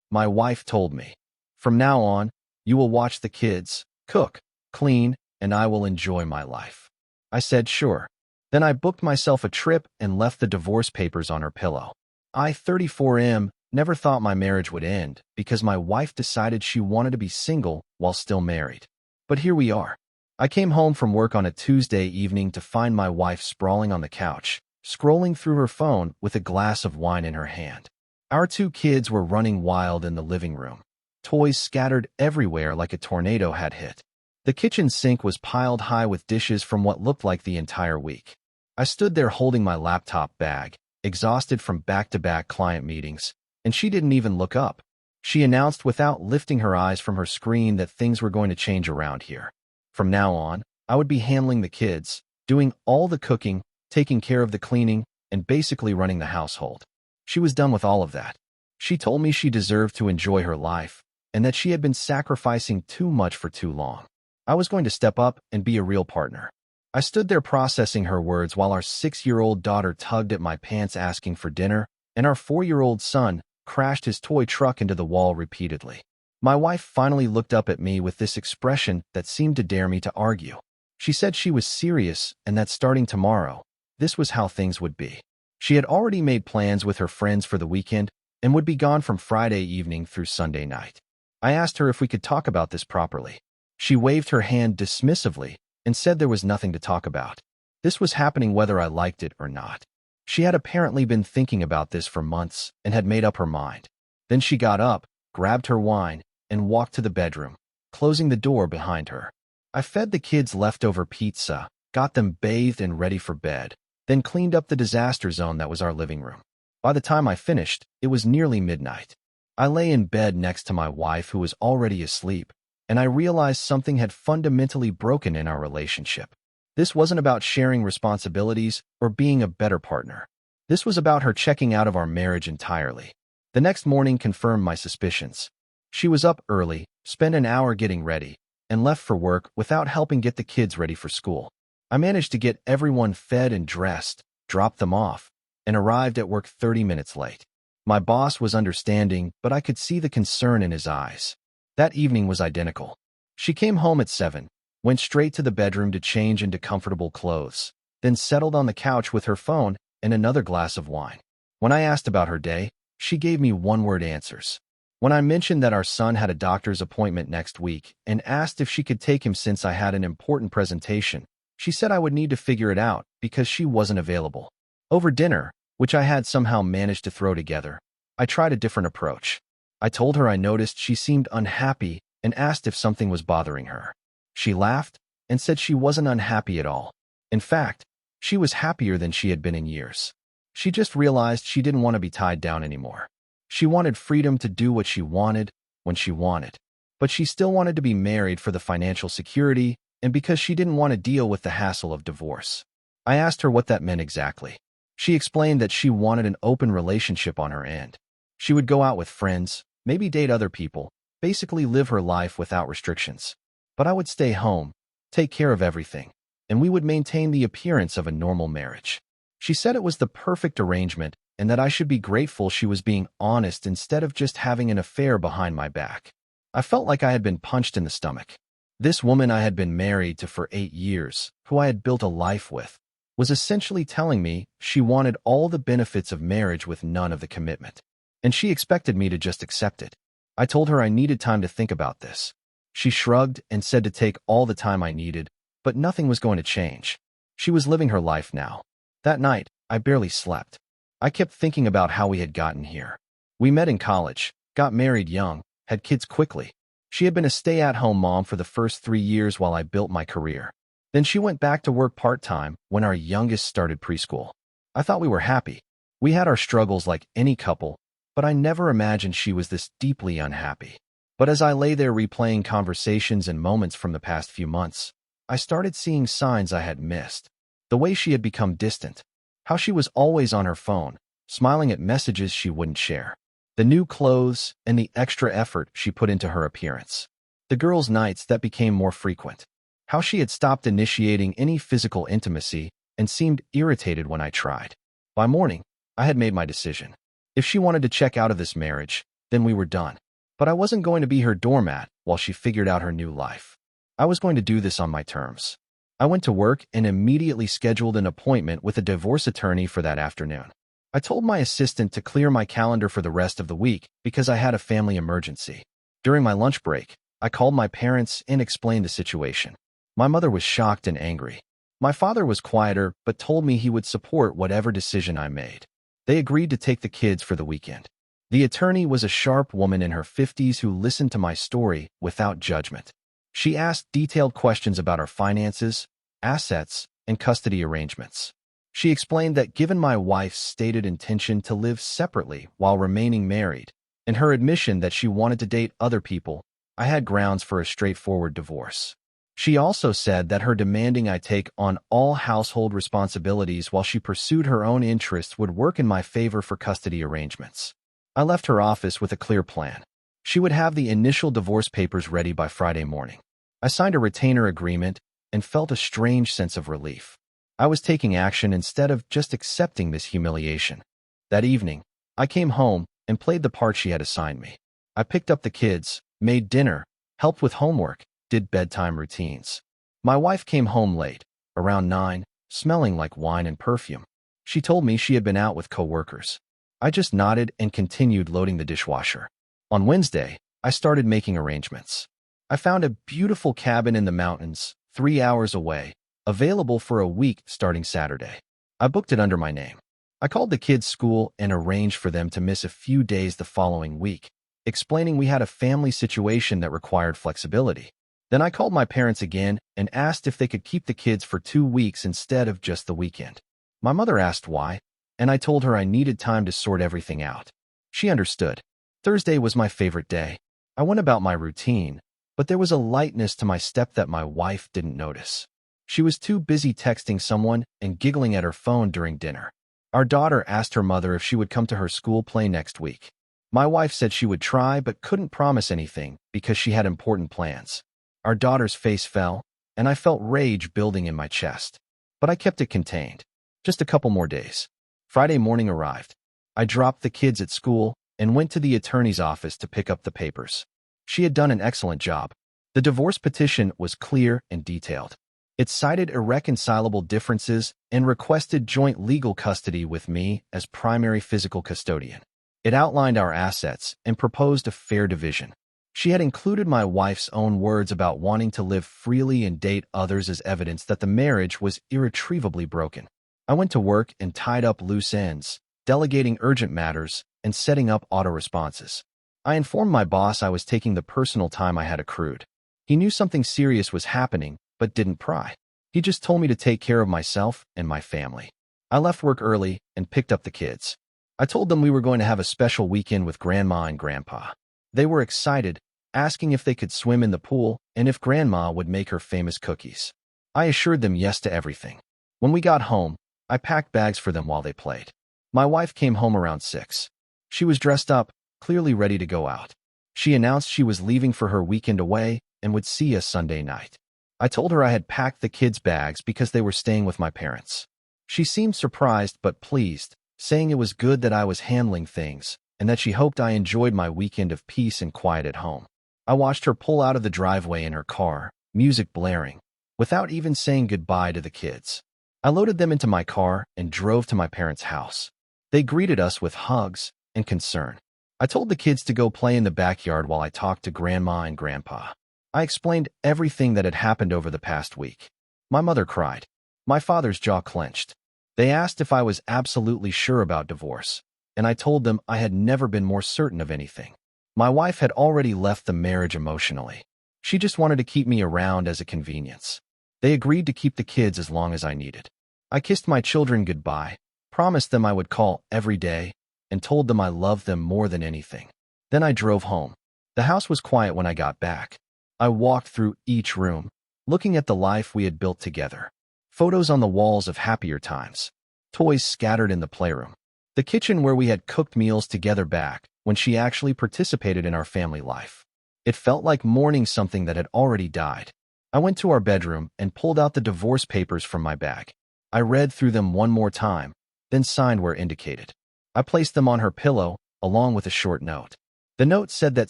My wife told me, "From now on, you will watch the kids, cook, clean, and I will enjoy my life." I said sure. Then I booked myself a trip and left the divorce papers on her pillow. I, 34M, never thought my marriage would end because my wife decided she wanted to be single while still married. But here we are. I came home from work on a Tuesday evening to find my wife sprawling on the couch, scrolling through her phone with a glass of wine in her hand. Our 2 kids were running wild in the living room. Toys scattered everywhere like a tornado had hit. The kitchen sink was piled high with dishes from what looked like the entire week. I stood there holding my laptop bag, exhausted from back-to-back client meetings, and she didn't even look up. She announced without lifting her eyes from her screen that things were going to change around here. From now on, I would be handling the kids, doing all the cooking, taking care of the cleaning, and basically running the household. She was done with all of that. She told me she deserved to enjoy her life, and that she had been sacrificing too much for too long. I was going to step up and be a real partner. I stood there processing her words while our 6-year-old daughter tugged at my pants asking for dinner, and our 4-year-old son crashed his toy truck into the wall repeatedly. My wife finally looked up at me with this expression that seemed to dare me to argue. She said she was serious and that starting tomorrow, this was how things would be. She had already made plans with her friends for the weekend and would be gone from Friday evening through Sunday night. I asked her if we could talk about this properly. She waved her hand dismissively and said there was nothing to talk about. This was happening whether I liked it or not. She had apparently been thinking about this for months and had made up her mind. Then she got up, grabbed her wine, and walked to the bedroom, closing the door behind her. I fed the kids leftover pizza, got them bathed and ready for bed, then cleaned up the disaster zone that was our living room. By the time I finished, it was nearly midnight. I lay in bed next to my wife who was already asleep, and I realized something had fundamentally broken in our relationship. This wasn't about sharing responsibilities or being a better partner. This was about her checking out of our marriage entirely. The next morning confirmed my suspicions. She was up early, spent an hour getting ready, and left for work without helping get the kids ready for school. I managed to get everyone fed and dressed, dropped them off, and arrived at work 30 minutes late. My boss was understanding, but I could see the concern in his eyes. That evening was identical. She came home at 7, went straight to the bedroom to change into comfortable clothes, then settled on the couch with her phone and another glass of wine. When I asked about her day, she gave me one-word answers. When I mentioned that our son had a doctor's appointment next week and asked if she could take him since I had an important presentation, she said I would need to figure it out because she wasn't available. Over dinner, which I had somehow managed to throw together, I tried a different approach. I told her I noticed she seemed unhappy and asked if something was bothering her. She laughed and said she wasn't unhappy at all. In fact, she was happier than she had been in years. She just realized she didn't want to be tied down anymore. She wanted freedom to do what she wanted when she wanted. But she still wanted to be married for the financial security and because she didn't want to deal with the hassle of divorce. I asked her what that meant exactly. She explained that she wanted an open relationship on her end. She would go out with friends, maybe date other people, basically live her life without restrictions. But I would stay home, take care of everything, and we would maintain the appearance of a normal marriage. She said it was the perfect arrangement and that I should be grateful she was being honest instead of just having an affair behind my back. I felt like I had been punched in the stomach. This woman I had been married to for 8 years, who I had built a life with, was essentially telling me she wanted all the benefits of marriage with none of the commitment. And she expected me to just accept it. I told her I needed time to think about this. She shrugged and said to take all the time I needed, but nothing was going to change. She was living her life now. That night, I barely slept. I kept thinking about how we had gotten here. We met in college, got married young, had kids quickly. She had been a stay-at-home mom for the first 3 years while I built my career. Then she went back to work part-time when our youngest started preschool. I thought we were happy. We had our struggles like any couple, but I never imagined she was this deeply unhappy. But as I lay there replaying conversations and moments from the past few months, I started seeing signs I had missed. The way she had become distant. How she was always on her phone, smiling at messages she wouldn't share. The new clothes and the extra effort she put into her appearance. The girls' nights that became more frequent. How she had stopped initiating any physical intimacy and seemed irritated when I tried. By morning, I had made my decision. If she wanted to check out of this marriage, Then we were done. But I wasn't going to be her doormat while she figured out her new life. I was going to do this on my terms. I went to work and immediately scheduled an appointment with a divorce attorney for that afternoon. I told my assistant to clear my calendar for the rest of the week because I had a family emergency. During my lunch break, I called my parents and explained the situation. My mother was shocked and angry. My father was quieter but told me he would support whatever decision I made. They agreed to take the kids for the weekend. The attorney was a sharp woman in her 50s who listened to my story without judgment. She asked detailed questions about our finances, assets, and custody arrangements. She explained that given my wife's stated intention to live separately while remaining married, and her admission that she wanted to date other people, I had grounds for a straightforward divorce. She also said that her demanding I take on all household responsibilities while she pursued her own interests would work in my favor for custody arrangements. I left her office with a clear plan. She would have the initial divorce papers ready by Friday morning. I signed a retainer agreement and felt a strange sense of relief. I was taking action instead of just accepting this humiliation. That evening, I came home and played the part she had assigned me. I picked up the kids, made dinner, helped with homework, did bedtime routines. My wife came home late, around 9, smelling like wine and perfume. She told me she had been out with coworkers. I just nodded and continued loading the dishwasher. On Wednesday, I started making arrangements. I found a beautiful cabin in the mountains, 3 hours away, available for a week starting Saturday. I booked it under my name. I called the kids' school and arranged for them to miss a few days the following week, explaining we had a family situation that required flexibility. Then I called my parents again and asked if they could keep the kids for 2 weeks instead of just the weekend. My mother asked why, and I told her I needed time to sort everything out. She understood. Thursday was my favorite day. I went about my routine, but there was a lightness to my step that my wife didn't notice. She was too busy texting someone and giggling at her phone during dinner. Our daughter asked her mother if she would come to her school play next week. My wife said she would try but couldn't promise anything because she had important plans. Our daughter's face fell, and I felt rage building in my chest. But I kept it contained. Just a couple more days. Friday morning arrived. I dropped the kids at school and went to the attorney's office to pick up the papers. She had done an excellent job. The divorce petition was clear and detailed. It cited irreconcilable differences and requested joint legal custody with me as primary physical custodian. It outlined our assets and proposed a fair division. She had included my wife's own words about wanting to live freely and date others as evidence that the marriage was irretrievably broken. I went to work and tied up loose ends, delegating urgent matters and setting up auto-responses. I informed my boss I was taking the personal time I had accrued. He knew something serious was happening, but didn't pry. He just told me to take care of myself and my family. I left work early and picked up the kids. I told them we were going to have a special weekend with Grandma and Grandpa. They were excited, asking if they could swim in the pool and if Grandma would make her famous cookies. I assured them yes to everything. When we got home, I packed bags for them while they played. My wife came home around 6. She was dressed up, clearly ready to go out. She announced she was leaving for her weekend away and would see us Sunday night. I told her I had packed the kids' bags because they were staying with my parents. She seemed surprised but pleased, saying it was good that I was handling things and that she hoped I enjoyed my weekend of peace and quiet at home. I watched her pull out of the driveway in her car, music blaring, without even saying goodbye to the kids. I loaded them into my car and drove to my parents' house. They greeted us with hugs and concern. I told the kids to go play in the backyard while I talked to Grandma and Grandpa. I explained everything that had happened over the past week. My mother cried. My father's jaw clenched. They asked if I was absolutely sure about divorce, and I told them I had never been more certain of anything. My wife had already left the marriage emotionally. She just wanted to keep me around as a convenience. They agreed to keep the kids as long as I needed. I kissed my children goodbye, promised them I would call every day, and told them I loved them more than anything. Then I drove home. The house was quiet when I got back. I walked through each room, looking at the life we had built together. Photos on the walls of happier times. Toys scattered in the playroom. The kitchen where we had cooked meals together back when she actually participated in our family life. It felt like mourning something that had already died. I went to our bedroom and pulled out the divorce papers from my bag. I read through them one more time, then signed where indicated. I placed them on her pillow, along with a short note. The note said that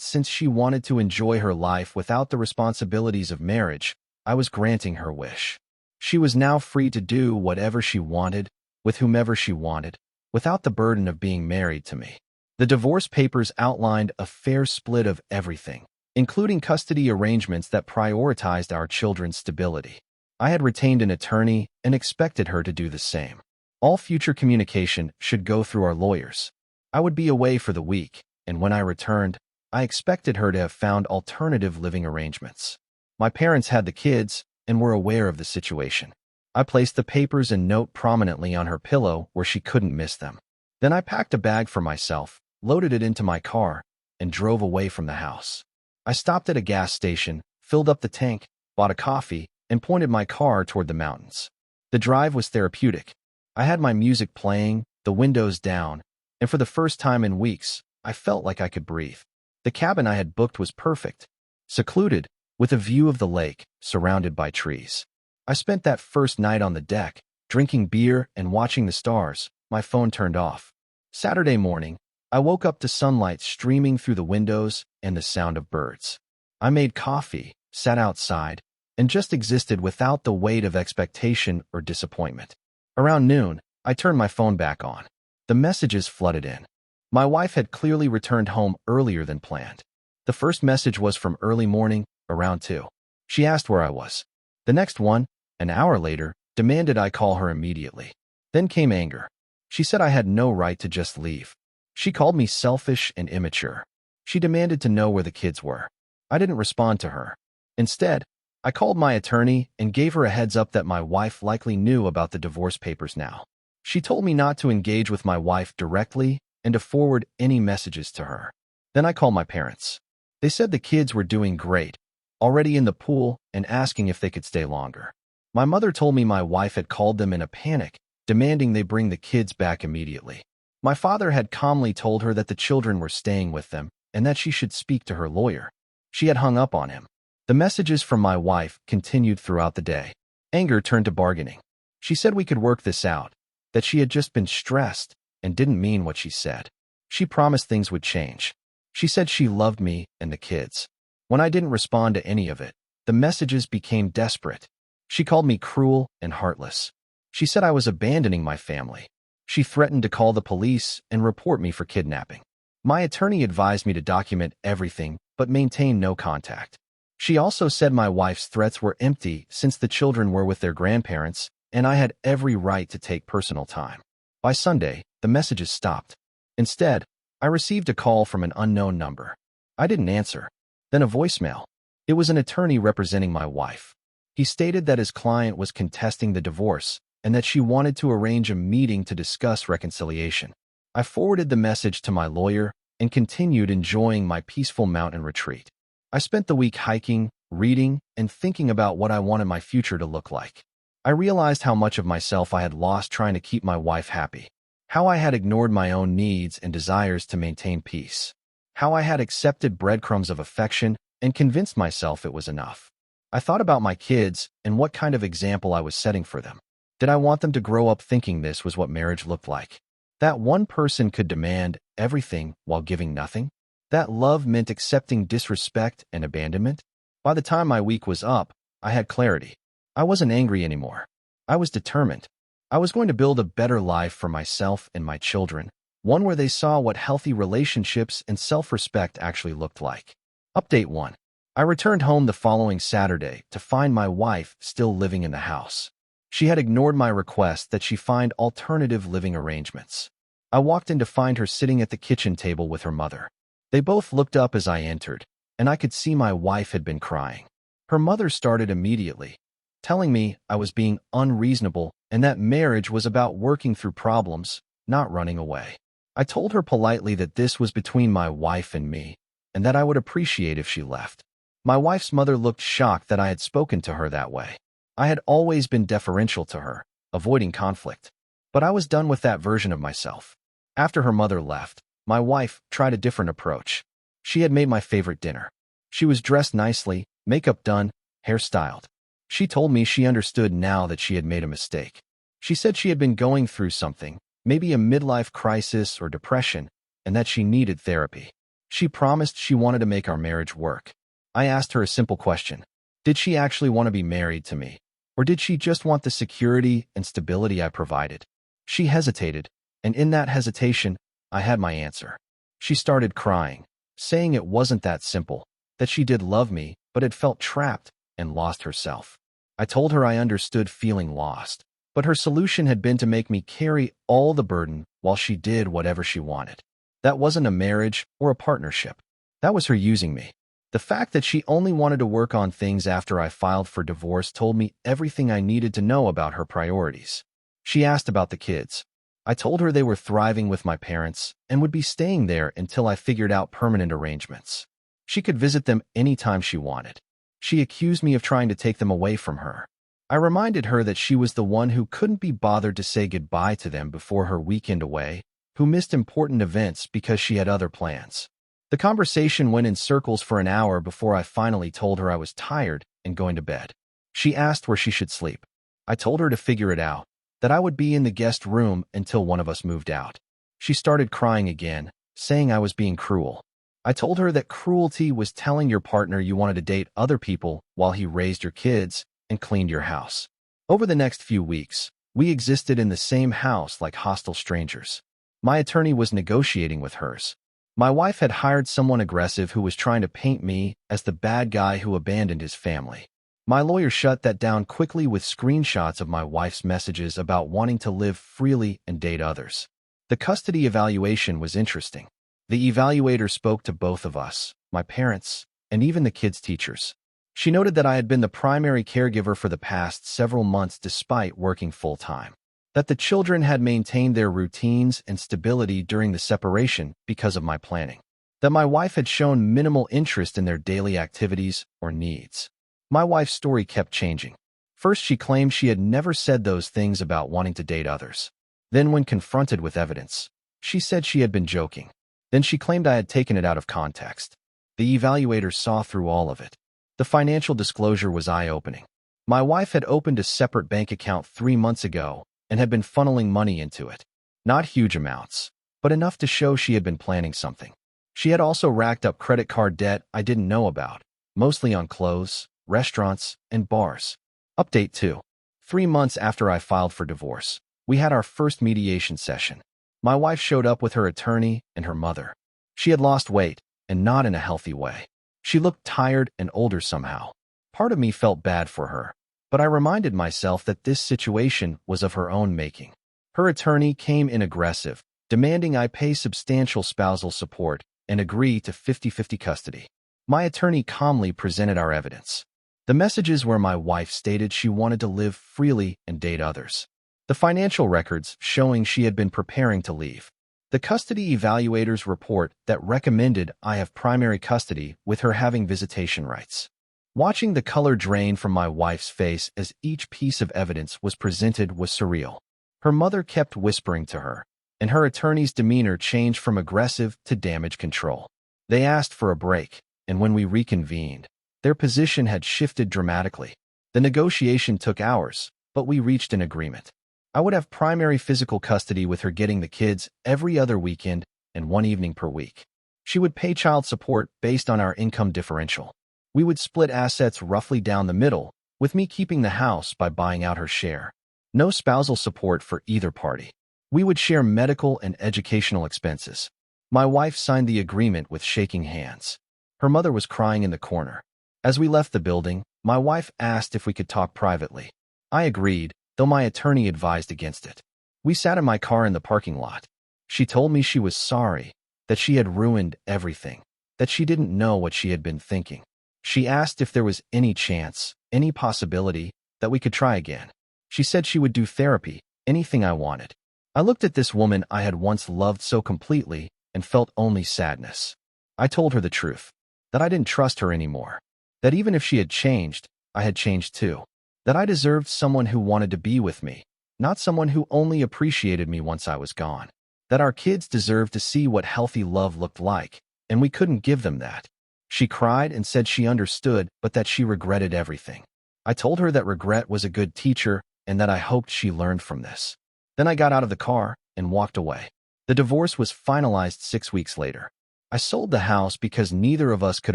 since she wanted to enjoy her life without the responsibilities of marriage, I was granting her wish. She was now free to do whatever she wanted, with whomever she wanted, without the burden of being married to me. The divorce papers outlined a fair split of everything, including custody arrangements that prioritized our children's stability. I had retained an attorney and expected her to do the same. All future communication should go through our lawyers. I would be away for the week, and when I returned, I expected her to have found alternative living arrangements. My parents had the kids and were aware of the situation. I placed the papers and note prominently on her pillow where she couldn't miss them. Then I packed a bag for myself, loaded it into my car, and drove away from the house. I stopped at a gas station, filled up the tank, bought a coffee, and pointed my car toward the mountains. The drive was therapeutic. I had my music playing, the windows down, and for the first time in weeks, I felt like I could breathe. The cabin I had booked was perfect, secluded, with a view of the lake, surrounded by trees. I spent that first night on the deck, drinking beer and watching the stars, my phone turned off. Saturday morning, I woke up to sunlight streaming through the windows and the sound of birds. I made coffee, sat outside, and just existed without the weight of expectation or disappointment. Around noon, I turned my phone back on. The messages flooded in. My wife had clearly returned home earlier than planned. The first message was from early morning, around 2. She asked where I was. The next one, an hour later, demanded I call her immediately. Then came anger. She said I had no right to just leave. She called me selfish and immature. She demanded to know where the kids were. I didn't respond to her. Instead, I called my attorney and gave her a heads up that my wife likely knew about the divorce papers now. She told me not to engage with my wife directly and to forward any messages to her. Then I called my parents. They said the kids were doing great, already in the pool, and asking if they could stay longer. My mother told me my wife had called them in a panic, demanding they bring the kids back immediately. My father had calmly told her that the children were staying with them and that she should speak to her lawyer. She had hung up on him. The messages from my wife continued throughout the day. Anger turned to bargaining. She said we could work this out, that she had just been stressed and didn't mean what she said. She promised things would change. She said she loved me and the kids. When I didn't respond to any of it, the messages became desperate. She called me cruel and heartless. She said I was abandoning my family. She threatened to call the police and report me for kidnapping. My attorney advised me to document everything but maintain no contact. She also said my wife's threats were empty since the children were with their grandparents and I had every right to take personal time. By Sunday, the messages stopped. Instead, I received a call from an unknown number. I didn't answer. Then a voicemail. It was an attorney representing my wife. He stated that his client was contesting the divorce and that she wanted to arrange a meeting to discuss reconciliation. I forwarded the message to my lawyer and continued enjoying my peaceful mountain retreat. I spent the week hiking, reading, and thinking about what I wanted my future to look like. I realized how much of myself I had lost trying to keep my wife happy, how I had ignored my own needs and desires to maintain peace, how I had accepted breadcrumbs of affection and convinced myself it was enough. I thought about my kids and what kind of example I was setting for them. Did I want them to grow up thinking this was what marriage looked like? That one person could demand everything while giving nothing? That love meant accepting disrespect and abandonment? By the time my week was up, I had clarity. I wasn't angry anymore. I was determined. I was going to build a better life for myself and my children, one where they saw what healthy relationships and self-respect actually looked like. Update 1. I returned home the following Saturday to find my wife still living in the house. She had ignored my request that she find alternative living arrangements. I walked in to find her sitting at the kitchen table with her mother. They both looked up as I entered, and I could see my wife had been crying. Her mother started immediately, telling me I was being unreasonable and that marriage was about working through problems, not running away. I told her politely that this was between my wife and me, and that I would appreciate if she left. My wife's mother looked shocked that I had spoken to her that way. I had always been deferential to her, avoiding conflict. But I was done with that version of myself. After her mother left, my wife tried a different approach. She had made my favorite dinner. She was dressed nicely, makeup done, hair styled. She told me she understood now that she had made a mistake. She said she had been going through something, maybe a midlife crisis or depression, and that she needed therapy. She promised she wanted to make our marriage work. I asked her a simple question. Did she actually want to be married to me? Or did she just want the security and stability I provided? She hesitated, and in that hesitation, I had my answer. She started crying, saying it wasn't that simple, that she did love me, but had felt trapped and lost herself. I told her I understood feeling lost, but her solution had been to make me carry all the burden while she did whatever she wanted. That wasn't a marriage or a partnership. That was her using me. The fact that she only wanted to work on things after I filed for divorce told me everything I needed to know about her priorities. She asked about the kids. I told her they were thriving with my parents and would be staying there until I figured out permanent arrangements. She could visit them anytime she wanted. She accused me of trying to take them away from her. I reminded her that she was the one who couldn't be bothered to say goodbye to them before her weekend away, who missed important events because she had other plans. The conversation went in circles for an hour before I finally told her I was tired and going to bed. She asked where she should sleep. I told her to figure it out, that I would be in the guest room until one of us moved out. She started crying again, saying I was being cruel. I told her that cruelty was telling your partner you wanted to date other people while he raised your kids and cleaned your house. Over the next few weeks, we existed in the same house like hostile strangers. My attorney was negotiating with hers. My wife had hired someone aggressive who was trying to paint me as the bad guy who abandoned his family. My lawyer shut that down quickly with screenshots of my wife's messages about wanting to live freely and date others. The custody evaluation was interesting. The evaluator spoke to both of us, my parents, and even the kids' teachers. She noted that I had been the primary caregiver for the past several months despite working full-time, that the children had maintained their routines and stability during the separation because of my planning, that my wife had shown minimal interest in their daily activities or needs. My wife's story kept changing. First, she claimed she had never said those things about wanting to date others. Then, when confronted with evidence, she said she had been joking. Then she claimed I had taken it out of context. The evaluator saw through all of it. The financial disclosure was eye-opening. My wife had opened a separate bank account 3 months ago and had been funneling money into it. Not huge amounts, but enough to show she had been planning something. She had also racked up credit card debt I didn't know about, mostly on clothes, restaurants, and bars. Update 2. 3 months after I filed for divorce, we had our first mediation session. My wife showed up with her attorney and her mother. She had lost weight, and not in a healthy way. She looked tired and older somehow. Part of me felt bad for her, but I reminded myself that this situation was of her own making. Her attorney came in aggressive, demanding I pay substantial spousal support and agree to 50-50 custody. My attorney calmly presented our evidence. The messages where my wife stated she wanted to live freely and date others. The financial records showing she had been preparing to leave. The custody evaluator's report that recommended I have primary custody with her having visitation rights. Watching the color drain from my wife's face as each piece of evidence was presented was surreal. Her mother kept whispering to her, and her attorney's demeanor changed from aggressive to damage control. They asked for a break, and when we reconvened, their position had shifted dramatically. The negotiation took hours, but we reached an agreement. I would have primary physical custody with her getting the kids every other weekend and 1 evening per week. She would pay child support based on our income differential. We would split assets roughly down the middle, with me keeping the house by buying out her share. No spousal support for either party. We would share medical and educational expenses. My wife signed the agreement with shaking hands. Her mother was crying in the corner. As we left the building, my wife asked if we could talk privately. I agreed, though my attorney advised against it. We sat in my car in the parking lot. She told me she was sorry, that she had ruined everything, that she didn't know what she had been thinking. She asked if there was any chance, any possibility, that we could try again. She said she would do therapy, anything I wanted. I looked at this woman I had once loved so completely and felt only sadness. I told her the truth, that I didn't trust her anymore, that even if she had changed, I had changed too, that I deserved someone who wanted to be with me, not someone who only appreciated me once I was gone, that our kids deserved to see what healthy love looked like, and we couldn't give them that. She cried and said she understood, but that she regretted everything. I told her that regret was a good teacher and that I hoped she learned from this. Then I got out of the car and walked away. The divorce was finalized 6 weeks later. I sold the house because neither of us could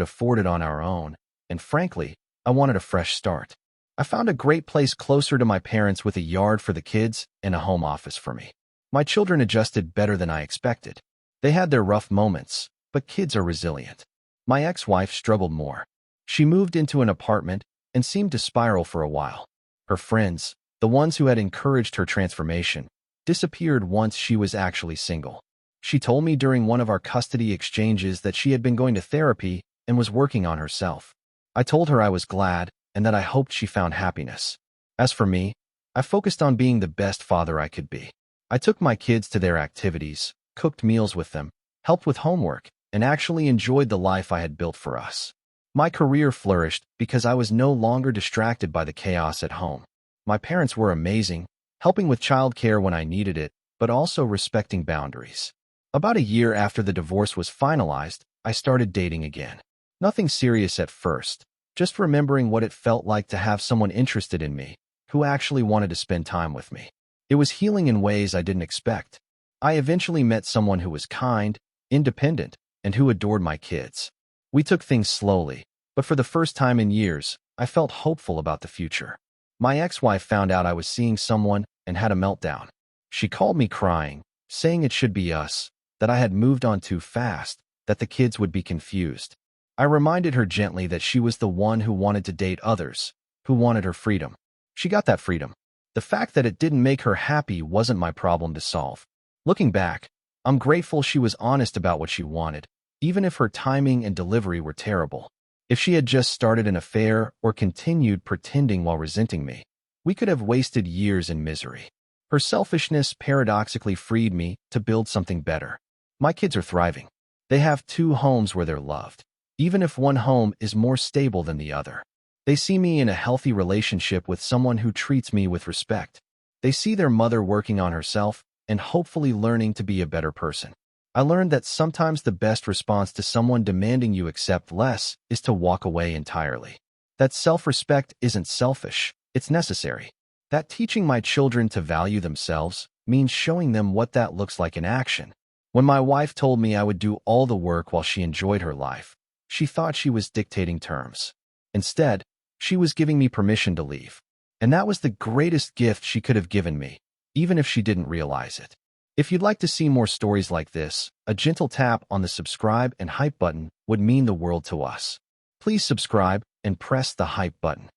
afford it on our own, and frankly, I wanted a fresh start. I found a great place closer to my parents with a yard for the kids and a home office for me. My children adjusted better than I expected. They had their rough moments, but kids are resilient. My ex-wife struggled more. She moved into an apartment and seemed to spiral for a while. Her friends, the ones who had encouraged her transformation, disappeared once she was actually single. She told me during one of our custody exchanges that she had been going to therapy and was working on herself. I told her I was glad and that I hoped she found happiness. As for me, I focused on being the best father I could be. I took my kids to their activities, cooked meals with them, helped with homework, and actually enjoyed the life I had built for us. My career flourished because I was no longer distracted by the chaos at home. My parents were amazing, helping with childcare when I needed it, but also respecting boundaries. About a year after the divorce was finalized, I started dating again. Nothing serious at first, just remembering what it felt like to have someone interested in me, who actually wanted to spend time with me. It was healing in ways I didn't expect. I eventually met someone who was kind, independent, and who adored my kids. We took things slowly, but for the first time in years, I felt hopeful about the future. My ex-wife found out I was seeing someone and had a meltdown. She called me crying, saying it should be us, that I had moved on too fast, that the kids would be confused. I reminded her gently that she was the one who wanted to date others, who wanted her freedom. She got that freedom. The fact that it didn't make her happy wasn't my problem to solve. Looking back, I'm grateful she was honest about what she wanted, even if her timing and delivery were terrible. If she had just started an affair or continued pretending while resenting me, we could have wasted years in misery. Her selfishness paradoxically freed me to build something better. My kids are thriving. They have 2 homes where they're loved, even if one home is more stable than the other. They see me in a healthy relationship with someone who treats me with respect. They see their mother working on herself and hopefully learning to be a better person. I learned that sometimes the best response to someone demanding you accept less is to walk away entirely. That self-respect isn't selfish, it's necessary. That teaching my children to value themselves means showing them what that looks like in action. When my wife told me I would do all the work while she enjoyed her life, she thought she was dictating terms. Instead, she was giving me permission to leave. And that was the greatest gift she could have given me, even if she didn't realize it. If you'd like to see more stories like this, a gentle tap on the subscribe and hype button would mean the world to us. Please subscribe and press the hype button.